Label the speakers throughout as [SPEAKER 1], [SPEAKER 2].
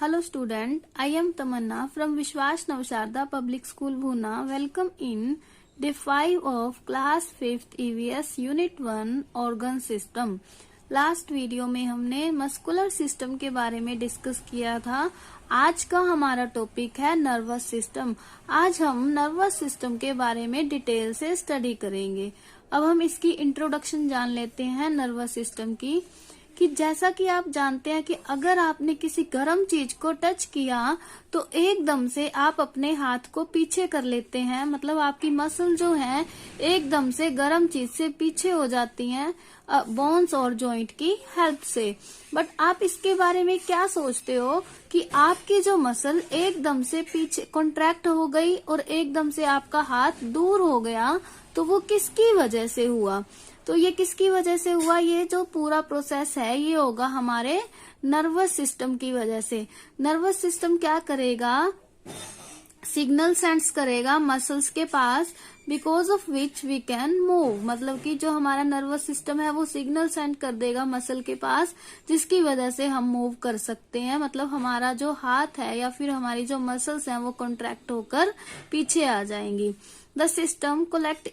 [SPEAKER 1] Hello student, I am Tamanna from Vishwas Navsharda Public School Bhuna. Welcome in Day 5 of Class 5th EVS Unit 1 Organ System. Last video में हमने muscular system के बारे में discuss किया था। आज का हमारा टॉपिक है नर्वस सिस्टम। आज हम नर्वस सिस्टम के बारे में डिटेल से स्टडी करेंगे। अब हम इसकी इंट्रोडक्शन जान लेते हैं नर्वस सिस्टम की, कि जैसा कि आप जानते हैं कि अगर आपने किसी गर्म चीज को टच किया तो एकदम से आप अपने हाथ को पीछे कर लेते हैं, मतलब आपकी मसल जो है एकदम से गर्म चीज से पीछे हो जाती हैं बोन्स और जॉइंट की हेल्प से। बट आप इसके बारे में क्या सोचते हो कि आपकी जो मसल एकदम से पीछे कॉन्ट्रैक्ट हो गई और एकदम से आपका हाथ दूर हो गया, तो वो किसकी वजह से हुआ? तो ये किसकी वजह से हुआ? ये जो पूरा प्रोसेस है ये होगा हमारे नर्वस सिस्टम की वजह से। नर्वस सिस्टम क्या करेगा? सिग्नल सेंड्स करेगा मसल्स के पास, because of which we can move. मतलब कि जो हमारा नर्वस सिस्टम है वो सिग्नल सेंड कर देगा मसल के पास, जिसकी वजह से हम मूव कर सकते हैं। मतलब हमारा जो हाथ है या फिर हमारी जो मसल्स हैं वो कॉन्ट्रैक्ट होकर पीछे आ जाएंगी। The system collect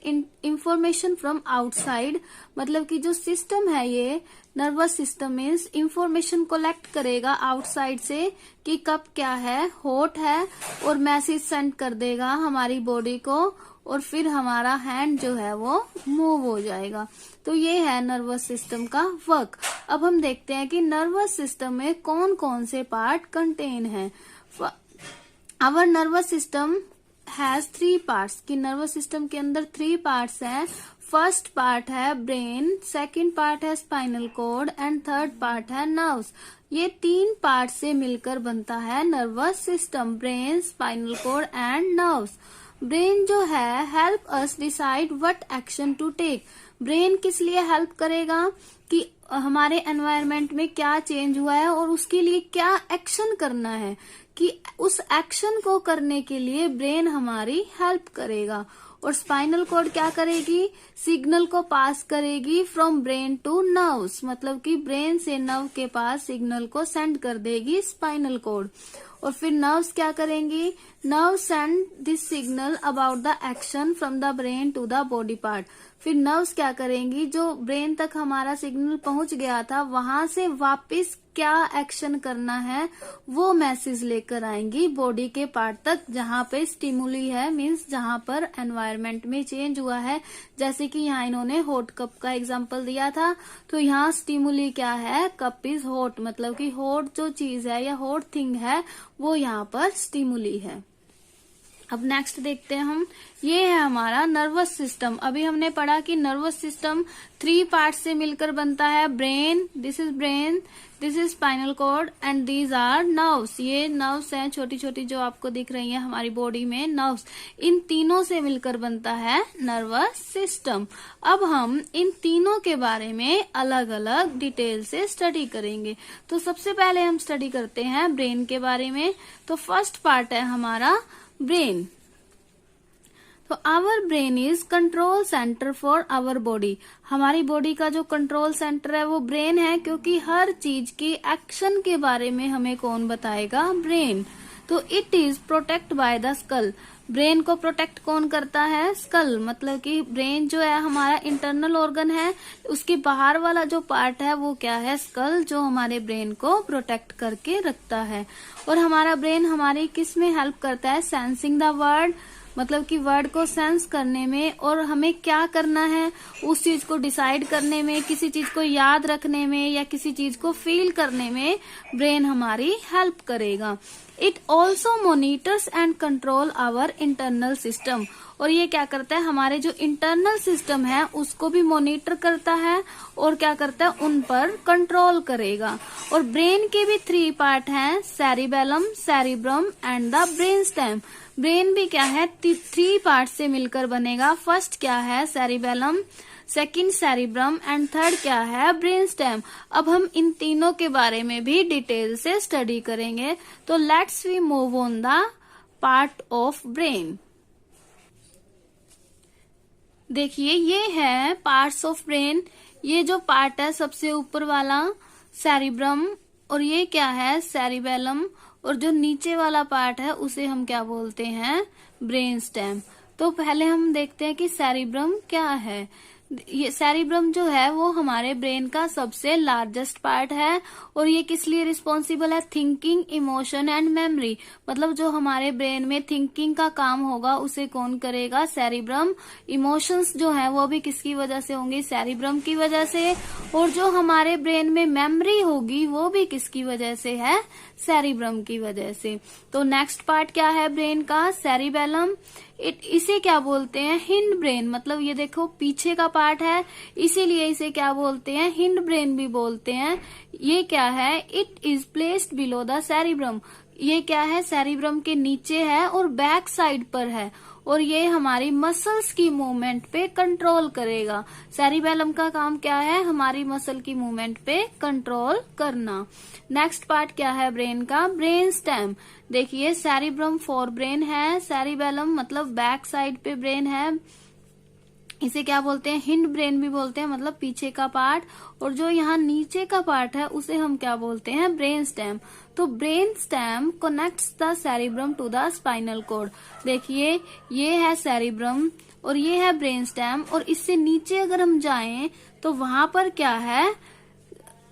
[SPEAKER 1] information from outside. मतलब कि जो सिस्टम है ये nervous system means information collect करेगा आउटसाइड से कि कब क्या है, हॉट है, और मैसेज सेंड कर देगा हमारी बॉडी को, और फिर हमारा हैंड जो है वो मूव हो जाएगा। तो ये है नर्वस सिस्टम का वर्क। अब हम देखते हैं कि नर्वस सिस्टम में कौन कौन से पार्ट कंटेन है। Our nervous system has 3 parts, कि नर्वस सिस्टम के अंदर 3 पार्ट्स हैं। फर्स्ट पार्ट है ब्रेन, सेकंड पार्ट है spinal cord and third part है नर्व्स। ये 3 पार्ट से मिलकर बनता है nervous system, brain, spinal cord and nerves. Brain जो है help us decide what action to take. Brain किस लिए हेल्प करेगा? कि हमारे एनवायरनमेंट में क्या चेंज हुआ है और उसके लिए क्या एक्शन करना है, कि उस एक्शन को करने के लिए ब्रेन हमारी हेल्प करेगा। और स्पाइनल कॉर्ड क्या करेगी? सिग्नल को पास करेगी फ्रॉम ब्रेन टू नर्व्स। मतलब कि ब्रेन से नर्व के पास सिग्नल को सेंड कर देगी स्पाइनल कॉर्ड। और फिर नर्व्स क्या करेंगी? Nerve send this signal about the action from the brain to the body part. फिर नर्व्स क्या करेंगी? जो ब्रेन तक हमारा सिग्नल पहुंच गया था वहां से वापस क्या एक्शन करना है वो मैसेज लेकर आएंगी बॉडी के पार्ट तक, जहां पे स्टिमुली है, मींस जहां पर एनवायरनमेंट में चेंज हुआ है। जैसे कि यहाँ इन्होंने हॉट कप का एग्जांपल दिया था, तो यहाँ स्टिमुली क्या है? Cup is hot. मतलब कि हॉट जो चीज है या हॉट थिंग है वो यहाँ पर स्टिमुली है। अब नेक्स्ट देखते हैं हम, ये है हमारा नर्वस सिस्टम। अभी हमने पढ़ा कि नर्वस सिस्टम 3 पार्ट से मिलकर बनता है। Brain, this is brain, this is spinal cord and these are nerves. ये नर्व्स हैं छोटी छोटी जो आपको दिख रही हैं हमारी बॉडी में, नर्व्स। इन तीनों से मिलकर बनता है नर्वस सिस्टम। अब हम इन तीनों के बारे में अलग अलग डिटेल से स्टडी करेंगे। तो सबसे पहले हम स्टडी करते हैं ब्रेन के बारे में। तो फर्स्ट पार्ट है हमारा ब्रेन। तो our brain is control centre for our body. हमारी बॉडी का जो कंट्रोल सेंटर है वो ब्रेन है, क्योंकि हर चीज की एक्शन के बारे में हमें कौन बताएगा? ब्रेन। तो it is protect by the skull. Brain को प्रोटेक्ट कौन करता है? स्कल। मतलब कि ब्रेन जो है हमारा इंटरनल ऑर्गन है, उसके बाहर वाला जो पार्ट है वो क्या है? स्कल, जो हमारे ब्रेन को प्रोटेक्ट करके रखता है। और हमारा ब्रेन हमारी किस में हेल्प करता है? Sensing the word. मतलब कि वर्ड को सेंस करने में और हमें क्या करना है उस चीज को डिसाइड करने में, किसी चीज को याद रखने में या किसी चीज को फील करने में ब्रेन हमारी हेल्प करेगा। It also monitors and control our internal system. और ये क्या करता है? हमारे जो इंटरनल सिस्टम है उसको भी मॉनिटर करता है और क्या करता है? उन पर कंट्रोल करेगा। और ब्रेन के भी 3 पार्ट हैं, cerebellum, cerebrum and the brain stem. Brain भी क्या है? 3 पार्ट से मिलकर बनेगा। फर्स्ट क्या है? Cerebellum, second cerebrum and third क्या है? Brain stem. अब हम इन तीनों के बारे में भी डिटेल से स्टडी करेंगे। तो let's we move on the part of brain. देखिए ये है पार्ट्स ऑफ ब्रेन। ये जो पार्ट है सबसे ऊपर वाला सेरिब्रम, और ये क्या है? सेरिबेलम। और जो नीचे वाला पार्ट है उसे हम क्या बोलते हैं, ब्रेन स्टेम। तो पहले हम देखते हैं कि सेरिब्रम क्या है। ये सेरिब्रम जो है वो हमारे ब्रेन का सबसे लार्जेस्ट पार्ट है और ये किस लिए रिस्पॉन्सिबल है, थिंकिंग, इमोशन एंड मेमोरी। मतलब जो हमारे ब्रेन में थिंकिंग का काम होगा उसे कौन करेगा, सेरिब्रम। इमोशंस जो है वो भी किसकी वजह से होंगी, सेरिब्रम की वजह से। और जो हमारे ब्रेन में मेमोरी होगी वो भी किसकी वजह से है, सेरिब्रम की वजह से। तो नेक्स्ट पार्ट क्या है ब्रेन का, सेरिबेलम। इसे क्या बोलते हैं, हिंड ब्रेन। मतलब ये देखो पीछे का पार्ट है, इसीलिए इसे क्या बोलते हैं, हिंड ब्रेन भी बोलते हैं। ये क्या है, it is placed below the cerebrum. ये क्या है, सेरिब्रम के नीचे है और बैक साइड पर है और ये हमारी मसल्स की मूवमेंट पे कंट्रोल करेगा। सेरिबेलम का काम क्या है, हमारी मसल की मूवमेंट पे कंट्रोल करना। नेक्स्ट पार्ट क्या है ब्रेन का, ब्रेन स्टेम। देखिए सेरिब्रम फॉर ब्रेन है, सेरिबेलम मतलब बैक साइड पे ब्रेन है, इसे क्या बोलते हैं, हिंड ब्रेन भी बोलते हैं, मतलब पीछे का पार्ट। और जो यहाँ नीचे का पार्ट है उसे हम क्या बोलते हैं, ब्रेन स्टेम। तो brain stem connects the cerebrum to the spinal cord. देखिए ये है सेरिब्रम और ये है ब्रेन स्टेम, और इससे नीचे अगर हम जाएं तो वहां पर क्या है,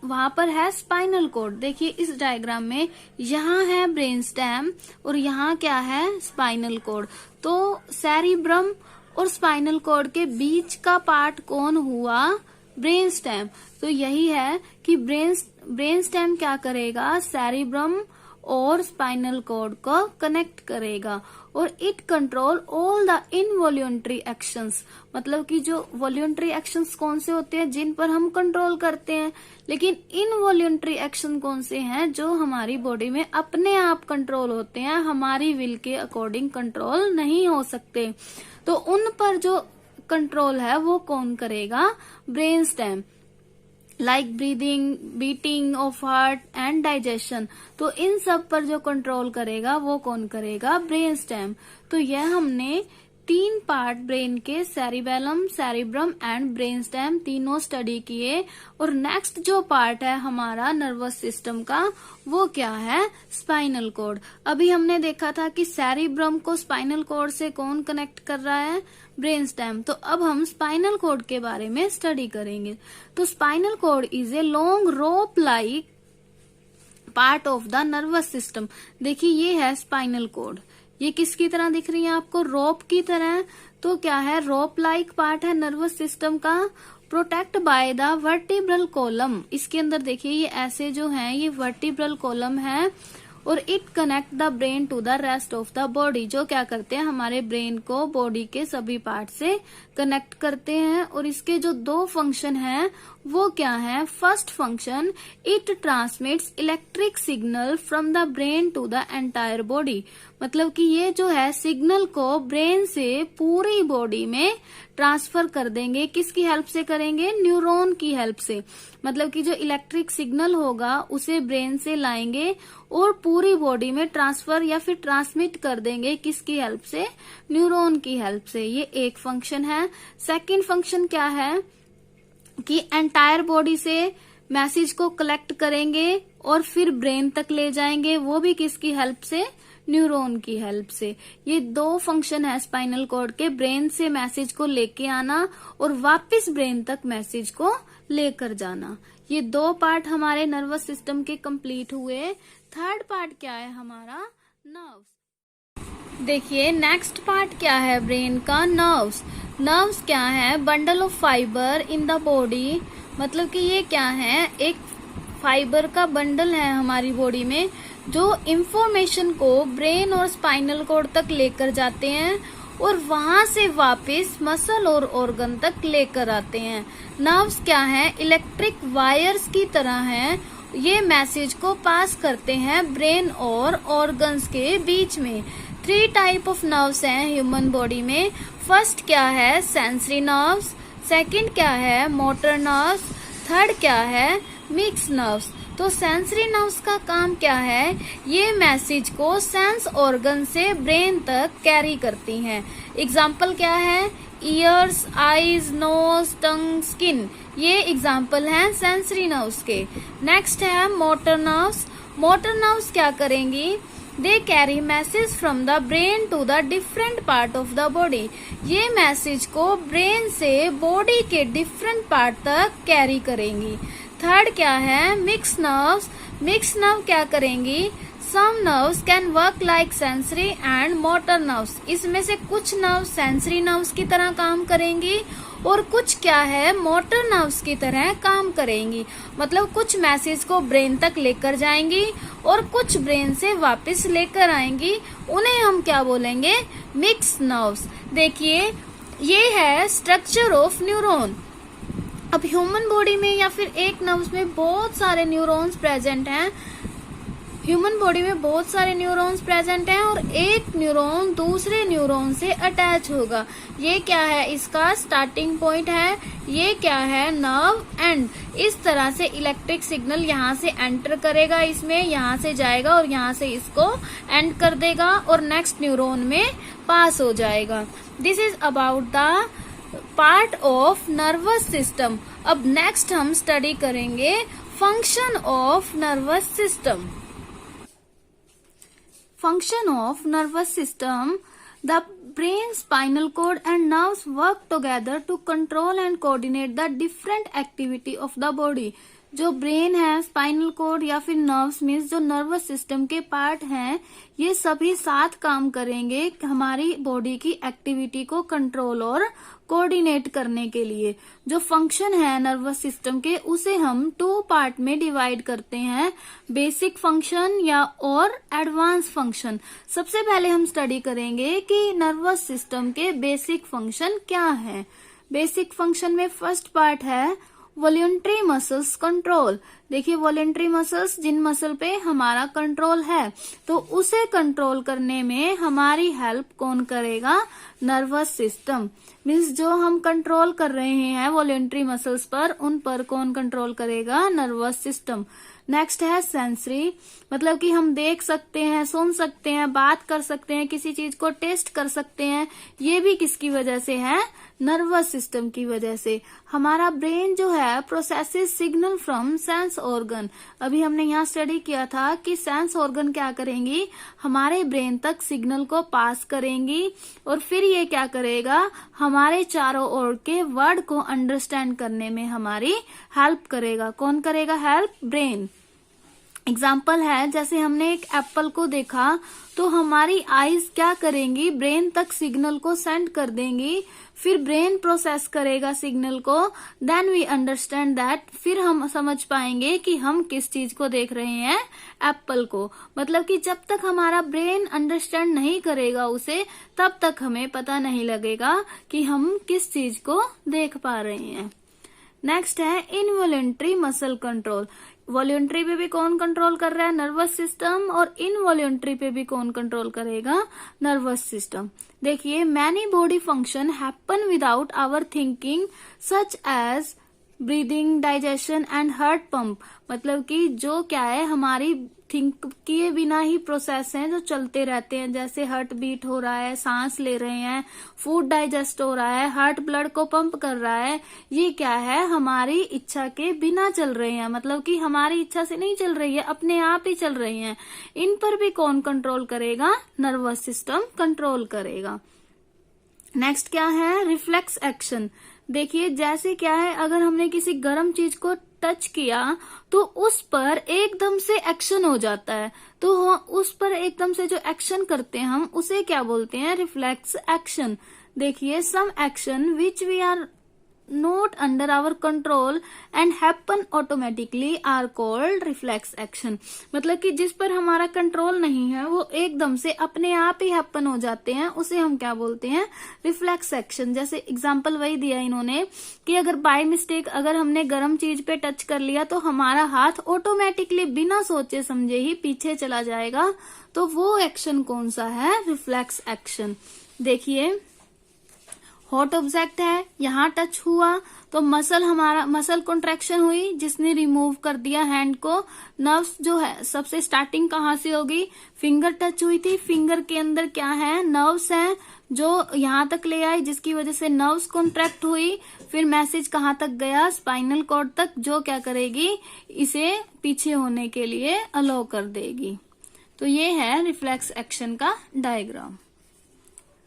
[SPEAKER 1] वहां पर है स्पाइनल कॉर्ड। देखिए इस डायग्राम में यहाँ है ब्रेन स्टेम और यहाँ क्या है, स्पाइनल कॉर्ड। तो सेरिब्रम और स्पाइनल कॉर्ड के बीच का पार्ट कौन हुआ, ब्रेन स्टेम। तो यही है कि ब्रेन स्टेम क्या करेगा, सेरिब्रम और स्पाइनल कॉर्ड को कनेक्ट करेगा और it control all the involuntary actions. मतलब कि जो वॉल्यूंटरी एक्शंस कौन से होते हैं, जिन पर हम कंट्रोल करते हैं, लेकिन इनवॉल्यूंटरी एक्शन कौन से हैं, जो हमारी बॉडी में अपने आप कंट्रोल होते हैं, हमारी विल के अकॉर्डिंग कंट्रोल नहीं हो सकते। तो उन पर जो कंट्रोल है वो कौन करेगा, brain stem. Like breathing, beating of heart and digestion. तो इन सब पर जो कंट्रोल करेगा वो कौन करेगा, ब्रेन स्टेम। तो यह हमने 3 पार्ट ब्रेन के, cerebellum, cerebrum and brain stem, तीनों स्टडी किए। और नेक्स्ट जो पार्ट है हमारा नर्वस सिस्टम का वो क्या है, स्पाइनल कॉर्ड। अभी हमने देखा था कि सेरिब्रम को स्पाइनल कॉर्ड से कौन कनेक्ट कर रहा है, ब्रेन स्टेम। तो अब हम स्पाइनल कॉर्ड के बारे में स्टडी करेंगे। तो spinal cord is a long rope like part of the nervous system. देखिए ये है स्पाइनल कॉर्ड, ये किसकी तरह दिख रही है आपको, रोप की तरह। तो क्या है, रोप लाइक पार्ट है नर्वस सिस्टम का, protect by the vertebral column. इसके अंदर देखिए ये ऐसे जो है ये वर्टिब्रल कॉलम है और it connect the brain to the rest of the body. जो क्या करते हैं, हमारे ब्रेन को बॉडी के सभी पार्ट से कनेक्ट करते हैं। और इसके जो 2 फंक्शन हैं वो क्या है, first function, it transmits electric signal from the brain to the entire body. मतलब कि ये जो है सिग्नल को ब्रेन से पूरी बॉडी में ट्रांसफर कर देंगे। किसकी हेल्प से करेंगे, न्यूरॉन की हेल्प से। मतलब कि जो इलेक्ट्रिक सिग्नल होगा उसे ब्रेन से लाएंगे और पूरी बॉडी में ट्रांसफर या फिर ट्रांसमिट कर देंगे, किसकी हेल्प से, न्यूरॉन की हेल्प से। ये एक फंक्शन है। सेकंड फंक्शन क्या है कि एंटायर बॉडी से मैसेज को कलेक्ट करेंगे और फिर ब्रेन तक ले जाएंगे, वो भी किसकी हेल्प से, न्यूरॉन की हेल्प से। ये 2 फंक्शन है स्पाइनल कॉर्ड के, ब्रेन से मैसेज को लेके आना और वापस ब्रेन तक मैसेज को लेकर जाना। ये 2 पार्ट हमारे नर्वस सिस्टम के कंप्लीट हुए। थर्ड पार्ट क्या है हमारा, नर्व्स। देखिए नेक्स्ट पार्ट क्या है ब्रेन का, नर्व्स। नर्व्स क्या है, bundle of fibre in the body. मतलब कि ये क्या है, एक फाइबर का बंडल है हमारी बॉडी में जो इंफॉर्मेशन को ब्रेन और स्पाइनल कॉर्ड तक लेकर जाते हैं और वहां से वापस मसल और ऑर्गन तक लेकर आते हैं। नर्व्स क्या है, इलेक्ट्रिक वायर्स की तरह हैं, ये मैसेज को पास करते हैं ब्रेन और ऑर्गन्स के बीच में। 3 टाइप ऑफ नर्व्स हैं ह्यूमन बॉडी में। फर्स्ट क्या है, सेंसरी नर्व्स। सेकंड क्या है, मोटर नर्व्स। थर्ड क्या है, मिक्स नर्व्स। तो सेंसरी नर्व्स का काम क्या है, ये मैसेज को सेंस ऑर्गन से ब्रेन तक कैरी करती हैं। एग्जाम्पल क्या है, ears, eyes, nose, tongue, skin, ये एग्जाम्पल हैं सेंसरी नर्व्स के। नेक्स्ट है मोटर नर्व्स। मोटर नर्व्स क्या करेंगी? They carry message from the brain to the different part of the body. ये मैसेज को ब्रेन से बॉडी के डिफरेंट पार्ट तक कैरी करेंगी। थर्ड क्या है? Mix nerves. मिक्स नर्व क्या करेंगी? Some nerves can work like sensory and motor nerves. इसमें से कुछ नर्व्स सेंसरी नर्व्स की तरह काम करेंगी और कुछ क्या है? मोटर नर्व्स की तरह काम करेंगी। मतलब कुछ मैसेज को ब्रेन तक लेकर जाएंगी और कुछ ब्रेन से वापस लेकर आएंगी। उन्हें हम क्या बोलेंगे? Mix nerves. देखिए ये है स्ट्रक्चर ऑफ न्यूरॉन। अब ह्यूमन बॉडी में या फिर एक नर्व्स में बहुत सारे न्यूरॉन्स प्रेजेंट हैं। ह्यूमन बॉडी में बहुत सारे न्यूरॉन्स प्रेजेंट हैं और एक न्यूरॉन दूसरे न्यूरॉन से अटैच होगा। ये क्या है? इसका स्टार्टिंग पॉइंट है। ये क्या है? Nerve and. इस तरह से इलेक्ट्रिक सिग्नल यहाँ से एंटर करेगा, इसमें यहाँ से जाएगा और यहाँ से इसको एंड कर देगा और नेक्स्ट न्यूरॉन में पास हो जाएगा। This is about the part of nervous system. अब नेक्स्ट हम स्टडी करेंगे function of nervous system. Function of nervous system. The brain, spinal cord and nerves work together to control and coordinate the different activity of the body. जो brain है, spinal cord या फिर nerves means जो nervous system के part हैं, ये सभी साथ काम करेंगे हमारी बॉडी की एक्टिविटी को कंट्रोल और कोऑर्डिनेट करने के लिए। जो फंक्शन है नर्वस सिस्टम के उसे हम 2 पार्ट में डिवाइड करते हैं, बेसिक फंक्शन या और एडवांस फंक्शन। सबसे पहले हम स्टडी करेंगे कि नर्वस सिस्टम के बेसिक फंक्शन क्या है। बेसिक फंक्शन में फर्स्ट पार्ट है वॉल्यूंटरी मसल्स कंट्रोल। देखिए वॉल्यूंटरी मसल्स, जिन मसल पे हमारा कंट्रोल है, तो उसे कंट्रोल करने में हमारी हेल्प कौन करेगा? Nervous system. मीन्स जो हम कंट्रोल कर रहे हैं वॉल्यूंटरी मसल्स पर, उन पर कौन कंट्रोल करेगा? Nervous system. नेक्स्ट है सेंसरी, मतलब कि हम देख सकते हैं, सुन सकते हैं, बात कर सकते हैं, किसी चीज को टेस्ट कर सकते हैं। ये भी किसकी वजह से है? नर्वस सिस्टम की वजह से। हमारा ब्रेन जो है processes signal from sense organ. अभी हमने यहाँ स्टडी किया था कि सेंस ऑर्गन क्या करेंगी? हमारे ब्रेन तक सिग्नल को पास करेंगी और फिर ये क्या करेगा? हमारे चारों ओर के वर्ड को अंडरस्टैंड करने में हमारी हेल्प करेगा। कौन करेगा हेल्प? ब्रेन। एग्जाम्पल है, जैसे हमने एक एप्पल को देखा तो हमारी आईज क्या करेंगी? ब्रेन तक सिग्नल को सेंड कर देंगी, फिर ब्रेन प्रोसेस करेगा सिग्नल को, देन वी अंडरस्टैंड दैट। फिर हम समझ पाएंगे कि हम किस चीज को देख रहे हैं? एप्पल को। मतलब कि जब तक हमारा ब्रेन अंडरस्टैंड नहीं करेगा उसे, तब तक हमें पता नहीं लगेगा कि हम किस चीज को देख पा रहे हैं। नेक्स्ट है इनवॉल्यूंटरी मसल कंट्रोल। वॉल्यूंटरी पे भी कौन कंट्रोल कर रहा है? Nervous system. और इनवॉल्यूंटरी पे भी कौन कंट्रोल करेगा? Nervous system. देखिए many body function happen without our thinking such as breathing, digestion and heart pump. मतलब कि जो क्या है हमारी थिंक किए बिना ही प्रोसेस हैं जो चलते रहते हैं, जैसे हार्ट बीट हो रहा है, सांस ले रहे हैं, फूड डाइजेस्ट हो रहा है, हार्ट ब्लड को पंप कर रहा है। ये क्या है? हमारी इच्छा के बिना चल रहे हैं, मतलब कि हमारी इच्छा से नहीं चल रही है, अपने आप ही चल रही हैं। इन पर भी कौन कंट्रोल करेगा? नर्वस सिस्टम कंट्रोल करेगा। नेक्स्ट क्या है? Reflex action. देखिए जैसे क्या है, अगर हमने किसी गर्म चीज को टच किया तो उस पर एकदम से एक्शन हो जाता है, तो उस पर एकदम से जो एक्शन करते हैं हम उसे क्या बोलते हैं? Reflex action. देखिए some action which we are not under our control and happen automatically are called reflex action। मतलब कि जिस पर हमारा कंट्रोल नहीं है वो एकदम से अपने आप ही हैपन हो जाते हैं, उसे हम क्या बोलते हैं? Reflex action. जैसे एग्जांपल वही दिया इन्होंने कि अगर बाय मिस्टेक अगर हमने गर्म चीज पे टच कर लिया तो हमारा हाथ ऑटोमेटिकली बिना सोचे समझे ही पीछे चला जाएगा, तो वो एक्शन कौन सा है? Reflex action. देखिए हॉट ऑब्जेक्ट है, यहाँ टच हुआ तो मसल कॉन्ट्रैक्शन हुई जिसने रिमूव कर दिया हैंड को। नर्व्स जो है सबसे स्टार्टिंग कहाँ से होगी, फिंगर टच हुई थी, फिंगर के अंदर क्या है, नर्व्स हैं जो यहाँ तक ले आई जिसकी वजह से नर्व्स कॉन्ट्रैक्ट हुई। फिर मैसेज कहाँ तक गया, स्पाइनल कॉर्ड तक, जो क्या करेगी, इसे पीछे होने के लिए अलाउ कर देगी। तो ये है रिफ्लेक्स एक्शन का डायग्राम।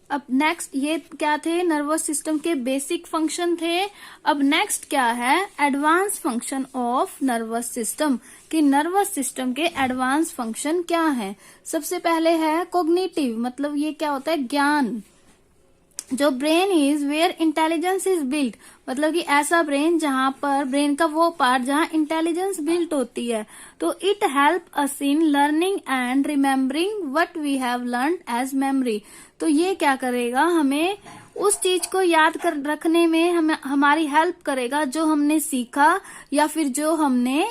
[SPEAKER 1] अब नेक्स्ट, ये क्या थे, नर्वस सिस्टम के बेसिक फंक्शन थे। अब नेक्स्ट क्या है, advance function of nervous system, कि नर्वस सिस्टम के एडवांस फंक्शन क्या है। सबसे पहले है कॉग्निटिव, मतलब ये क्या होता है, ज्ञान। जो brain is where intelligence is built, मतलब कि ऐसा ब्रेन जहां पर, ब्रेन का वो पार्ट जहां इंटेलिजेंस बिल्ट होती है। तो it help us in learning and remembering what we have learned as memory. तो ये क्या करेगा, हमें उस चीज को याद कर रखने में हमारी हेल्प करेगा जो हमने सीखा या फिर जो हमने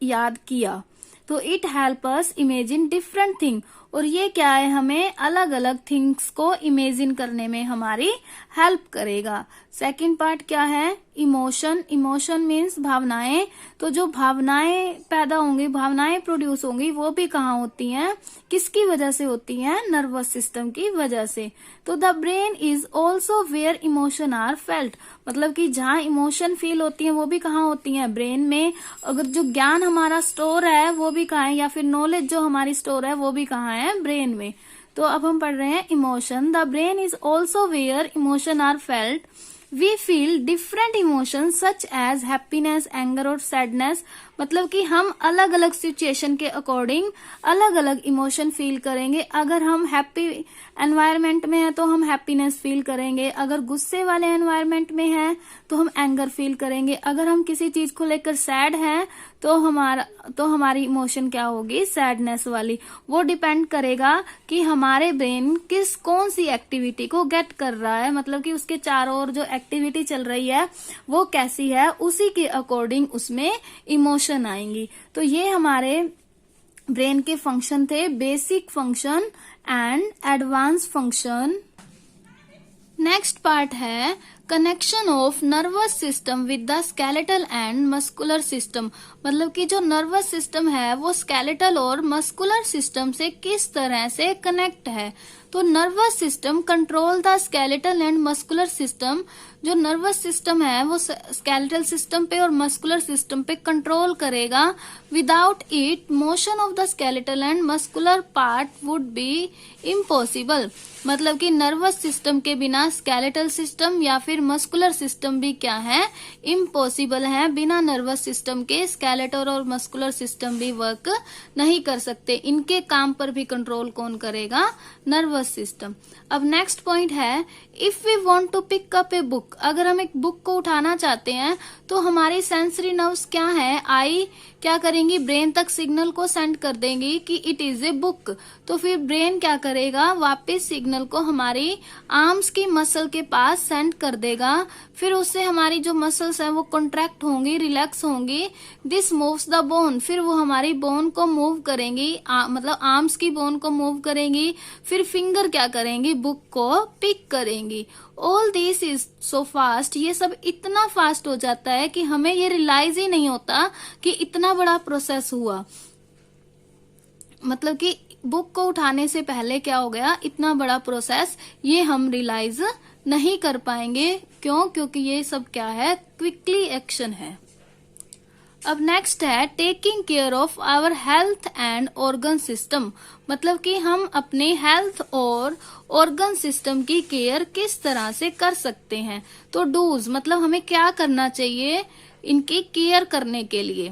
[SPEAKER 1] याद किया। तो it help us imagine different thing, और ये क्या है, हमें अलग अलग थिंग्स को इमेजिन करने में हमारी हेल्प करेगा। सेकंड पार्ट क्या है, इमोशन। इमोशन मीन्स भावनाएं। तो जो भावनाएं पैदा होंगी, भावनाएं प्रोड्यूस होंगी, वो भी कहाँ होती हैं, किसकी वजह से होती हैं, नर्वस सिस्टम की वजह से। तो the brain is also where emotion are felt, मतलब कि जहाँ इमोशन फील होती हैं वो भी कहाँ होती हैं, ब्रेन में। अगर जो ज्ञान हमारा स्टोर है वो भी कहाँ है, या फिर नॉलेज जो हमारी स्टोर है वो भी कहाँ है, ब्रेन में। तो अब हम पढ़ रहे हैं emotion. The brain is also where emotion are felt. We feel different emotion such as happiness, anger और सैडनेस, मतलब कि हम अलग अलग सिचुएशन के अकॉर्डिंग अलग अलग इमोशन फील करेंगे। अगर हम हैप्पी एनवायरनमेंट में है तो हम हैप्पीनेस फील करेंगे, अगर गुस्से वाले एनवायरनमेंट में है तो हम एंगर फील करेंगे, अगर हम किसी चीज को लेकर सैड हैं तो हमारी इमोशन क्या होगी, सैडनेस वाली। वो डिपेंड करेगा कि हमारे ब्रेन कौन सी एक्टिविटी को गेट कर रहा है, मतलब कि उसके चारों ओर जो एक्टिविटी चल रही है वो कैसी है, उसी के अकॉर्डिंग उसमें इमोशन आएंगी। तो ये हमारे ब्रेन के फंक्शन थे, basic function and advance function. Next part है connection of nervous system with the skeletal and muscular system, मतलब कि जो नर्वस सिस्टम है वो स्केलेटल और मस्कुलर सिस्टम से किस तरह से कनेक्ट है। तो nervous system control the skeletal and muscular system, जो नर्वस सिस्टम है वो स्केलेटल सिस्टम पे और मस्कुलर सिस्टम पे कंट्रोल करेगा। Without it motion of the skeletal and muscular part would be impossible, मतलब कि नर्वस सिस्टम के बिना स्केलेटल सिस्टम या फिर मस्कुलर सिस्टम भी क्या है, इम्पॉसिबल है। बिना नर्वस सिस्टम के स्केलेटल और मस्कुलर सिस्टम भी वर्क नहीं कर सकते। इनके काम पर भी कंट्रोल कौन करेगा, नर्वस सिस्टम। अब नेक्स्ट पॉइंट है if we want to pick up a book, अगर हम एक बुक को उठाना चाहते हैं तो हमारी सेंसरी नर्व्स क्या है, आई क्या करेंगी, ब्रेन तक सिग्नल को सेंड कर देंगी कि इट इज ए बुक। तो फिर ब्रेन क्या करेगा, वापस सिग्नल को हमारी आर्म्स की मसल के पास सेंड कर देगा। फिर उससे हमारी जो मसल्स हैं वो कॉन्ट्रैक्ट होंगी, रिलैक्स होंगी। दिस मूव्स द बोन, फिर वो हमारी बोन को मूव करेंगी, मतलब आर्म्स की बोन को मूव करेंगी। फिर फिंगर क्या करेंगी, बुक को पिक करेंगी। All this is so fast, ये सब इतना फास्ट हो जाता है कि हमें ये रियलाइज ही नहीं होता कि इतना बड़ा प्रोसेस हुआ। मतलब कि बुक को उठाने से पहले क्या हो गया, इतना बड़ा प्रोसेस, ये हम रियलाइज नहीं कर पाएंगे। क्यों, क्योंकि ये सब क्या है, क्विकली एक्शन है। अब नेक्स्ट है taking care of our health and organ system, मतलब कि हम अपने हेल्थ और ऑर्गन सिस्टम की केयर किस तरह से कर सकते हैं। तो डूज, मतलब हमें क्या करना चाहिए इनकी केयर करने के लिए।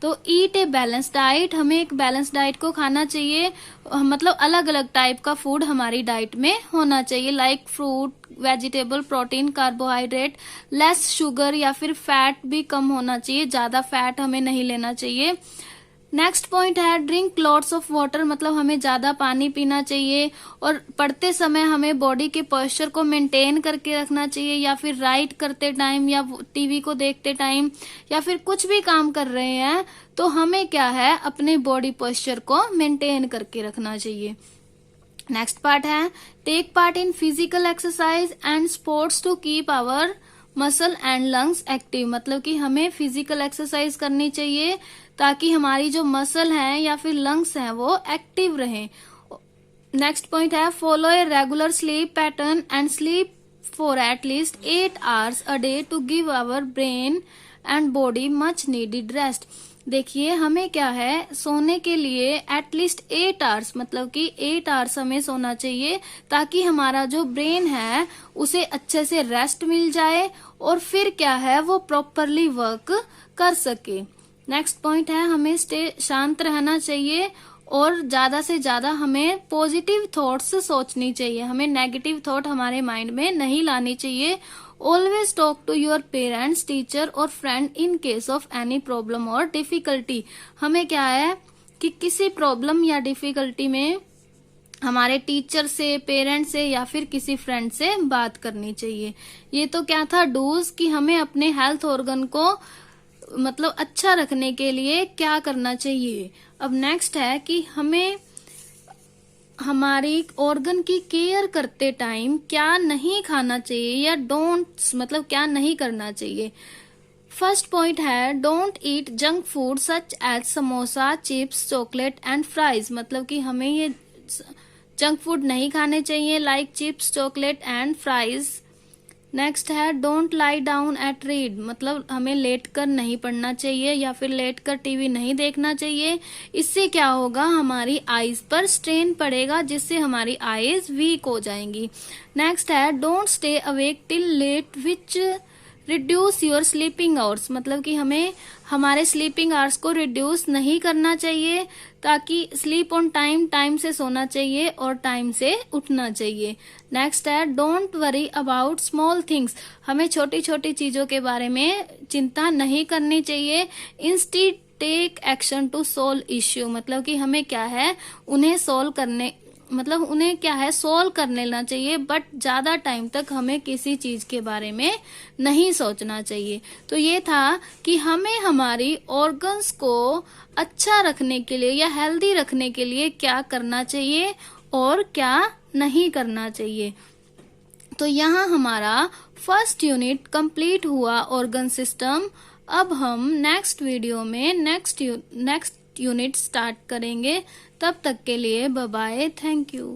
[SPEAKER 1] तो ईट ए बैलेंस डाइट, हमें एक बैलेंस डाइट को खाना चाहिए, मतलब अलग अलग टाइप का फूड हमारी डाइट में होना चाहिए, like fruit, vegetable, protein, carbohydrate, less sugar या फिर फैट भी कम होना चाहिए, ज्यादा फैट हमें नहीं लेना चाहिए। नेक्स्ट पॉइंट है ड्रिंक लॉट्स ऑफ वाटर, मतलब हमें ज्यादा पानी पीना चाहिए। और पढ़ते समय हमें बॉडी के पोस्चर को मेंटेन करके रखना चाहिए, या फिर राइट करते टाइम या टीवी को देखते टाइम या फिर कुछ भी काम कर रहे हैं तो हमें क्या है, अपने बॉडी पोस्चर को मेंटेन करके रखना चाहिए। नेक्स्ट पार्ट है take part in physical exercise and sports to keep our muscle and lungs active, मतलब कि हमें फिजिकल एक्सरसाइज करनी चाहिए ताकि हमारी जो मसल है या फिर लंग्स हैं वो एक्टिव रहें। नेक्स्ट पॉइंट है follow a regular sleep pattern and sleep for at least 8 hours a day to give our brain and body much needed rest. देखिए हमें क्या है, सोने के लिए एटलीस्ट 8 hours, मतलब कि 8 hours हमें सोना चाहिए ताकि हमारा जो ब्रेन है उसे अच्छे से रेस्ट मिल जाए और फिर क्या है वो प्रॉपरली वर्क कर सके। नेक्स्ट पॉइंट है हमें शांत रहना चाहिए और ज्यादा से ज्यादा हमें पॉजिटिव थॉट्स सोचनी चाहिए, हमें नेगेटिव थॉट हमारे माइंड में नहीं लानी चाहिए। Always talk to your parents, teacher और friend in case of any problem और डिफिकल्टी। हमें क्या है कि किसी प्रॉब्लम या डिफिकल्टी में हमारे टीचर से, पेरेंट्स से या फिर किसी फ्रेंड से बात करनी चाहिए। ये तो क्या था डूज कि हमें अपने हेल्थ ऑर्गन को मतलब अच्छा रखने के लिए क्या करना चाहिए। अब नेक्स्ट है कि हमें हमारी ऑर्गन की केयर करते टाइम क्या नहीं खाना चाहिए या डोंट, मतलब क्या नहीं करना चाहिए। फर्स्ट पॉइंट है don't eat junk food such as samosa, chips, chocolate and fries, मतलब कि हमें ये जंक फूड नहीं खाने चाहिए like chips, chocolate and fries. Next है don't lie down at read, मतलब हमें लेट कर नहीं पढ़ना चाहिए या फिर लेट कर टीवी नहीं देखना चाहिए। इससे क्या होगा, हमारी आईज पर स्ट्रेन पड़ेगा जिससे हमारी आईज वीक हो जाएंगी। नेक्स्ट है don't stay awake till late which reduce your sleeping hours, मतलब कि हमें हमारे स्लीपिंग आवर्स को रिड्यूस नहीं करना चाहिए ताकि स्लीप ऑन टाइम, टाइम से सोना चाहिए और टाइम से उठना चाहिए। नेक्स्ट है don't worry about small things, हमें छोटी छोटी चीजों के बारे में चिंता नहीं करनी चाहिए। Instead take action to solve issue, मतलब कि हमें क्या है उन्हें सॉल्व करने, मतलब उन्हें क्या है सॉल्व कर लेना चाहिए, बट ज्यादा टाइम तक हमें किसी चीज के बारे में नहीं सोचना चाहिए। तो ये था कि हमें हमारी ऑर्गन्स को अच्छा रखने के लिए या हेल्दी रखने के लिए क्या करना चाहिए और क्या नहीं करना चाहिए। तो यहाँ हमारा फर्स्ट यूनिट कंप्लीट हुआ ऑर्गन सिस्टम। अब हम नेक्स्ट वीडियो में नेक्स्ट यूनिट स्टार्ट करेंगे। तब तक के लिए बाय बाय, थैंक यू।